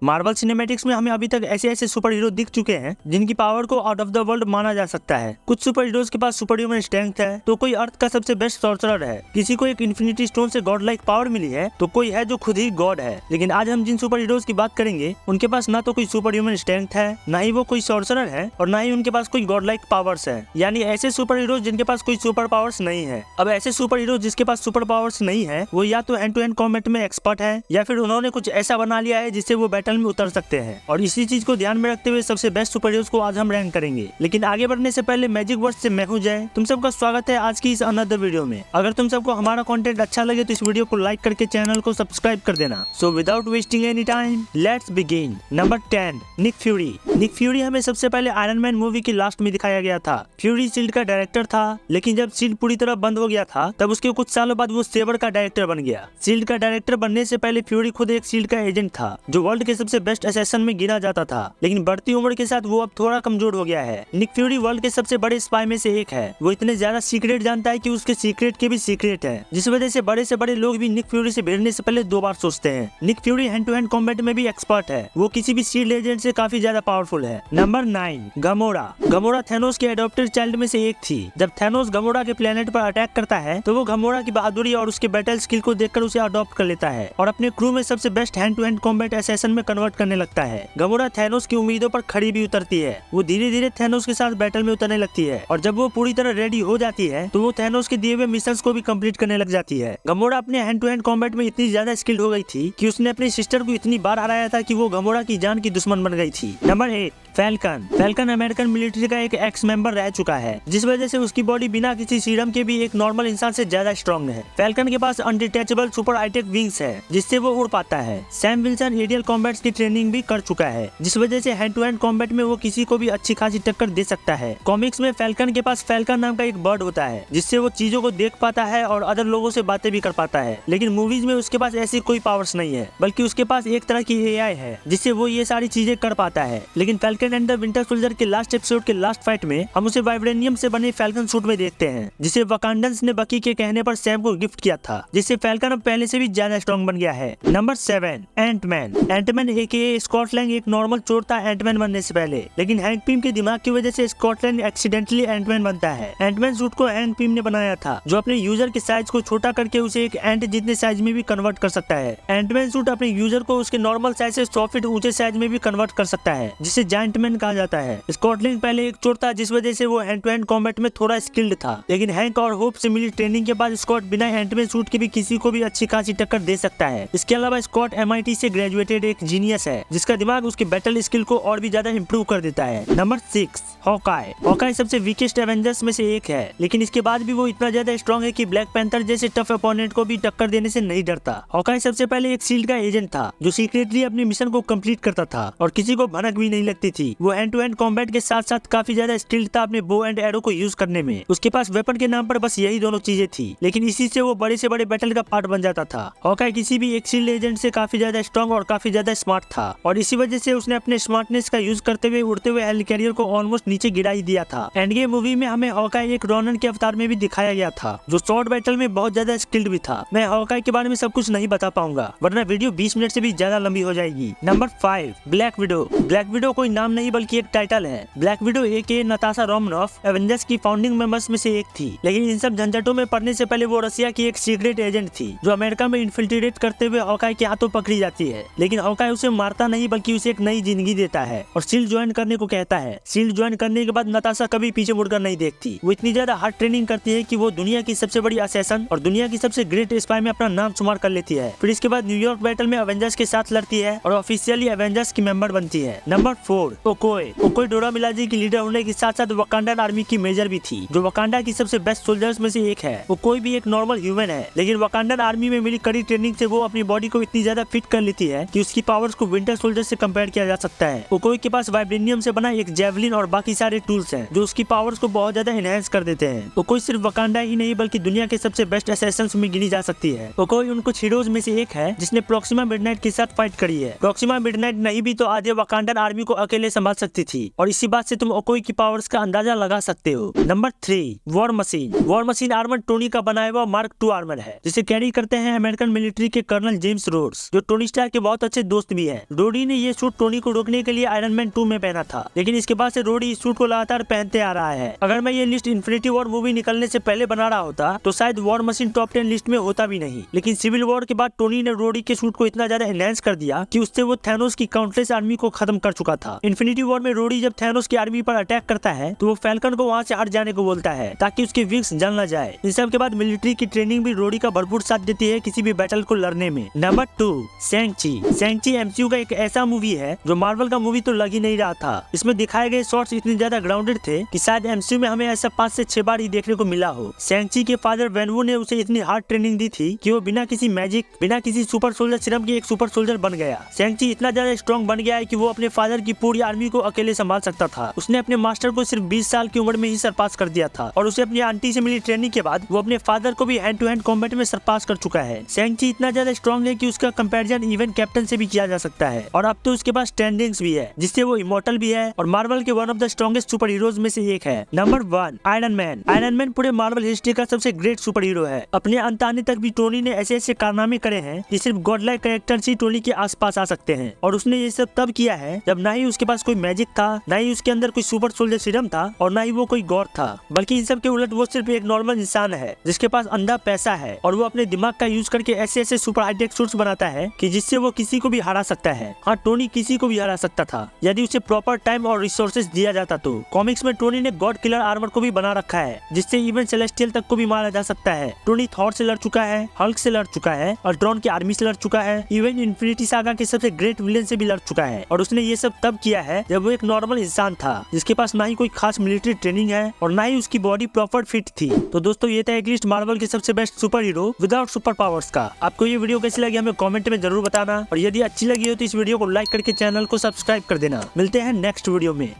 Marvel cinematics में हमें अभी तक ऐसे ऐसे सुपर हीरो दिख चुके हैं जिनकी पावर को आउट ऑफ द वर्ल्ड माना जा सकता है। कुछ सुपर हीरोज के पास सुपर ह्यूमन स्ट्रेंथ है, तो कोई अर्थ का सबसे बेस्ट सॉर्सरर है, किसी को एक इन्फिनिटी स्टोन से गॉड लाइक पावर मिली है, तो कोई है जो खुद ही गॉड है। लेकिन आज हम जिन सुपर हीरोज की बात करेंगे उनके पास ना तो कोई सुपर ह्यूमन स्ट्रेंथ है, ना ही वो कोई सॉर्सरर है, और ना ही उनके पास कोई गॉड लाइक पावर्स है। यानी ऐसे सुपर हीरोज जिनके पास कोई सुपर पावर्स नहीं है। अब ऐसे सुपर हीरो जिसके पास सुपर पावर्स नहीं है वो या तो हैंड टू हैंड कॉम्बैट में एक्सपर्ट है, या फिर उन्होंने कुछ ऐसा बना लिया है जिससे वो बैटल में उतर सकते हैं। और इसी चीज को ध्यान में रखते हुए सबसे बेस्ट सुपर हीरोज को आज हम रैंक करेंगे। लेकिन आगे बढ़ने से पहले मैजिक वर्ड्स से मैं हूं जय, तुम सबका स्वागत है आज की इस अनदर वीडियो में। अगर तुम सबको हमारा कंटेंट अच्छा लगे तो इस वीडियो को लाइक करके चैनल को सब्सक्राइब कर देना। So without wasting any time let's begin. Number 10 Nick Fury. Nick Fury हमें सबसे पहले आयरन मैन मूवी की लास्ट में दिखाया गया था। फ्यूरी शील्ड का डायरेक्टर था, लेकिन जब शील्ड पूरी तरह बंद हो गया था तब उसके कुछ सालों बाद वो सेबर का डायरेक्टर बन गया। शील्ड का डायरेक्टर बनने से पहले फ्यूरी खुद एक शील्ड का एजेंट था जो वर्ल्ड के सबसे बेस्ट असैसिन में गिना जाता था। लेकिन बढ़ती उम्र के साथ वो अब थोड़ा कमजोर हो गया है। निक फ्यूरी वर्ल्ड के सबसे बड़े स्पाई में से एक है। वो इतने ज्यादा सीक्रेट जानता है कि उसके सीक्रेट के भी सीक्रेट है, जिस वजह से बड़े लोग भी निक फ्यूरी से भिड़ने से पहले 2 बार सोचते हैं। Nick Fury hand to hand combat में भी एक्सपर्ट है। वो किसी भी शील्ड एजेंट से काफी ज्यादा पावरफुल है। Number 9 Gamora. गमोरा थैनोस के एडॉप्टेड चाइल्ड में से एक थी। जब थैनोस गमोरा के प्लेनेट पर अटैक करता है तो वो गमोरा की बहादुरी और उसके बैटल स्किल को देखकर उसे अडॉप्ट कर लेता है और अपने क्रू में सबसे best hand to hand combat assassin में कन्वर्ट करने लगता है। गमोरा थैनोस की उम्मीदों पर खड़ी भी उतरती है। वो धीरे धीरे थैनोस के साथ बैटल में उतरने लगती है और जब वो पूरी तरह रेडी हो जाती है तो वो थैनोस के दिए हुए मिशंस को भी कंप्लीट करने लग जाती है। गमोरा अपने हैंड टू हैंड कॉम्बैट में इतनी ज्यादा स्किल्ड हो गई थी कि उसने अपनी सिस्टर को इतनी बार हराया था कि वो गमोरा की जान की दुश्मन बन गई थी। Number 8 falcon. Falcon American military का एक एक्स मेंबर रह चुका है, जिस वजह से उसकी बॉडी बिना किसी सीरम के भी एक नॉर्मल इंसान से ज्यादा स्ट्रॉन्ग है। फैल्कन के पास अनडिटैचेबल सुपर हाईटेक विंग्स है जिससे वो उड़ पाता है। सैम विल्सन एरियल कॉम्बैट्स की ट्रेनिंग भी कर चुका है, जिस वजह से हैंड टू हैंड कॉम्बैट में वो किसी को भी अच्छी खासी टक्कर दे सकता है। कॉमिक्स में फैल्कन के पास फैल्कन नाम का एक बर्ड होता है जिससे वो चीजों को देख पाता है और अदर लोगों से बातें भी कर पाता है। लेकिन मूवीज में उसके पास ऐसी कोई पावर्स नहीं है, बल्कि उसके पास एक तरह की एआई है जिससे वो ये सारी चीजें कर पाता है। लेकिन falcon and the winter soldier के लास्ट एपिसोड के लास्ट फाइट में हम उसे वाइब्रेनियम से बने फैल्कन सूट में देखते हैं, जिसे वकांडन्स ने बकी के कहने पर सैम को गिफ्ट किया था, जिससे फैल्कन अब पहले से भी ज्यादा स्ट्रॉन्ग बन गया है। Number 7 Antman. Antman aka Scott Lang एक नॉर्मल चोर था एंटमैन बनने से पहले, लेकिन हैंक पिम के दिमाग की वजह से स्कॉट लैंग एक्सीडेंटली एंटमैन बनता है। एंटमैन सूट को हैंक पिम ने बनाया था, जो अपने यूजर के साइज को छोटा करके उसे एक एंट जितने साइज में भी कन्वर्ट कर सकता है। एंटमैन सूट अपने यूजर को उसके नॉर्मल साइज से 100 फीट ऊंचे साइज में भी कन्वर्ट कर सकता है, जिसे जायंटमैन कहा जाता है। स्कॉट लैंग पहले एक चोर था, जिस वजह से वो हैंड टू हैंड कॉम्बैट में थोड़ा स्किल्ड था, लेकिन हैंक और होप से मिली ट्रेनिंग के बाद स्कॉट बिना एंटमैन सूट के भी किसी को भी अच्छी खासी टक्कर दे सकता है। इसके अलावा स्कॉट MIT से ग्रेजुएटेड एक जीनियस है, जिसका दिमाग उसके बैटल स्किल को और भी ज्यादा इंप्रूव कर देता है। Number 6 Hawkeye. हॉकाई सबसे वीकेस्ट एवेंजर्स में से एक है, लेकिन इसके बाद भी वो इतना ज्यादा स्ट्रॉन्ग है कि ब्लैक पैंथर जैसे टफ अपोनेंट को भी टक्कर देने से नहीं डरता। हॉकाई सबसे पहले एक शील्ड का एजेंट था जो सीक्रेटली अपने मिशन को कंप्लीट करता था और किसी को भनक भी नहीं लगती थी। वो हैंड टू हैंड कॉम्बैट के साथ साथ काफी ज्यादा स्किल्ड था अपने बो एंड एरो को यूज करने में। उसके पास वेपन के नाम पर बस यही दोनों चीजें थी, लेकिन इसी से वो बड़े से बड़े बैटल का पार्ट बन जाता था। हॉकाई किसी भी एक शील्ड एजेंट से काफी ज्यादा स्ट्रॉन्ग और काफी ज्यादा स्मार्ट था, और इसी वजह से उसने अपने स्मार्टनेस का यूज करते हुए उड़ते हुए हेली कैरियर को ऑलमोस्ट नीचे गिरा ही दिया था। एंड गेम मूवी में हमें हॉकाई एक रॉनन के अवतार में भी दिखाया गया था, जो शॉर्ट बैटल में बहुत ज्यादा स्किल्ड भी था। मैं हॉकाई के बारे में सब कुछ नहीं बता पाऊंगा, वरना वीडियो 20 मिनट से भी ज्यादा लंबी हो जाएगी। Number 5 black window. Black window कोई नाम नहीं बल्कि एक टाइटल है। ब्लैक विडो एके नताशा रोमनॉफ एवेंजर्स की फाउंडिंग मेंबर्स में से एक थी, लेकिन इन सब झंझटों में पड़ने से पहले वो रसिया की एक सीक्रेट एजेंट थी जो अमेरिका में इन्फिल्ट्रेट करते हुए हॉकाई के हाथों पकड़ी जाती है। लेकिन हॉकाई उसे मारता नहीं बल्कि उसे एक नई जिंदगी देता है और शील्ड ज्वाइन करने को कहता है। शील्ड ज्वाइन करने के बाद नताशा कभी पीछे मुड़कर नहीं देखती। वो इतनी ज्यादा हार्ड ट्रेनिंग करती है कि वो दुनिया की सबसे बड़ी असैसिन और दुनिया की सबसे ग्रेट स्पाई में अपना नाम शुमार कर लेती है। फिर इसके बाद न्यूयॉर्क बैटल में एवेंजर्स के साथ लड़ती है और ऑफिशियली एवेंजर्स की मेंबर बनती है। Number 4 Okoye. ओकोए डोरा मिलाजे की लीडर होने के साथ साथ वकांडन आर्मी की मेजर भी थी, जो वकांडा की सबसे बेस्ट सोल्जर्स में से एक है। वो कोई भी एक नॉर्मल ह्यूमन है, लेकिन वकांडन आर्मी में मिली कड़ी ट्रेनिंग से वो अपनी बॉडी को इतनी ज्यादा फिट कर लेती है कि उसकी पावर्स को विंटर सोल्जर से कंपेयर किया जा सकता है। ओकोए के पास वाइब्रेनियम से बना एक जेवलिन और बाकी सारे टूल्स हैं जो उसकी पावर्स को बहुत ज्यादा एनहांस कर देते हैं। ओकोए सिर्फ वकांडा ही नहीं बल्कि दुनिया के सबसे बेस्ट असैसिन्स में गिनी जा सकती है। ओकोए उन कुछ हीरोज में से एक है जिसने प्रॉक्सिमा मिडनाइट के साथ फाइट करी है। प्रॉक्सिमा मिडनाइट नहीं भी तो आधे वकांडन आर्मी को अकेले संभाल सकती थी, और इसी बात से तुम ओकोए की पावर्स का अंदाजा लगा सकते हो। Number 3 war machine. War machine armour Tony का बनाया हुआ मार्क II आर्मर है, जिसे कैरी करते हैं अमेरिकन मिलिट्री के कर्नल जेम्स रोड्स, जो टोनी स्टार्क के बहुत अच्छे दोस्त दोस्त भी है। रोडी ने ये सूट टोनी को रोकने के लिए आयरन मैन 2 में पहना था, लेकिन इसके बाद से रोडी इस सूट को लगातार पहनते आ रहा है। अगर मैं ये लिस्ट इन्फिनिटी वॉर मूवी निकलने से पहले बना रहा होता तो शायद वॉर मशीन टॉप 10 लिस्ट में होता भी नहीं, लेकिन सिविल वॉर के बाद टोनी ने रोडी के सूट को इतना ज्यादा एनहांस कर दिया कि उससे वो थैनोस की काउंटलेस आर्मी को खत्म कर चुका था। इन्फिनिटी वॉर में रोडी जब थैनोस की आर्मी पर अटैक करता है तो वो फैल्कन को वहाँ से हट जाने को बोलता है ताकि उसके विंग्स जल न जाए। इन सब के बाद मिलिट्री की ट्रेनिंग भी रोडी का भरपूर साथ देती है किसी भी बैटल को लड़ने में। नंबर 2, शैंग-ची एमसीयू का एक ऐसा मूवी है जो मार्वल का मूवी तो लग ही नहीं रहा था। इसमें दिखाए गए शॉट्स इतने ज्यादा ग्राउंडेड थे कि शायद एमसीयू में हमें ऐसा 5 से 6 बार ही देखने को मिला हो। शैंग-ची के फादर वेनवू ने उसे इतनी हार्ड ट्रेनिंग दी थी कि वो बिना किसी मैजिक, बिना किसी सुपर सोल्जर सीरम के एक सुपर सोल्जर बन गया। शैंग-ची इतना ज्यादा स्ट्रॉन्ग बन गया है कि वो अपने फादर की पूरी आर्मी को अकेले संभाल सकता था। उसने अपने मास्टर को सिर्फ 20 साल की उम्र में ही सरपास कर दिया था और उसे अपनी आंटी से मिली ट्रेनिंग के बाद वो अपने फादर को भी हैंड टू हैंड कॉम्बैट में सरपास कर चुका है। शैंग-ची इतना ज्यादा स्ट्रॉन्ग है कि उसका कंपैरिजन इवन कैप्टन से भी किया जा सकता है और अब तो उसके पास स्टैंडिंग्स भी है जिससे वो इमॉर्टल भी है और मार्वल के one of the strongest super heroes में से एक है। नंबर 1, आयरन मैन पूरे मार्वल हिस्ट्री का सबसे ग्रेट सुपर हीरो है। अपने अंत आने तक भी टोनी ने ऐसे ऐसे कारनामे करे हैं कि सिर्फ गॉडलाइक कैरेक्टर्स ही टोनी के आसपास आ सकते हैं और उसने ये सब तब किया है जब ना ही उसके पास कोई मैजिक था, ना ही उसके अंदर कोई सुपर सोल्जर सीरम था और ना ही वो कोई गॉड था, बल्कि इन सब के उलट वो सिर्फ एक नॉर्मल इंसान है जिसके पास अंधा पैसा है और वो अपने दिमाग का यूज करके ऐसे ऐसे सुपर हाईटेक सूट्स बनाता है कि जिससे वो किसी को भी हरा सकता है। हाँ, टोनी किसी को भी हरा सकता था यदि उसे प्रॉपर टाइम और रिसोर्सेज दिया जाता तो। कॉमिक्स में टोनी ने गॉड किलर आर्मर को भी बना रखा है जिससे इवन सेलेस्टियल तक को भी मारा जा सकता है। टोनी थॉर से लड़ चुका है, हल्क से लड़ चुका है, अल्ट्रॉन की आर्मी से लड़ चुका है, इवन इन्फिनिटी सागा के सबसे ग्रेट विलेन से भी लड़ चुका है और उसने ये सब तब किया है जब वो एक नॉर्मल इंसान था जिसके पास ना ही कोई खास मिलिट्री ट्रेनिंग है और ना ही उसकी बॉडी प्रॉपर फिट थी। तो दोस्तों ये था एक लिस्ट मार्वल के सबसे best super hero without super powers का। आपको ये वीडियो कैसी लगी हमें कमेंट में जरूर बताना और यदि अच्छी लगी हो तो इस वीडियो को लाइक करके चैनल को सब्सक्राइब कर देना। मिलते हैं नेक्स्ट वीडियो में।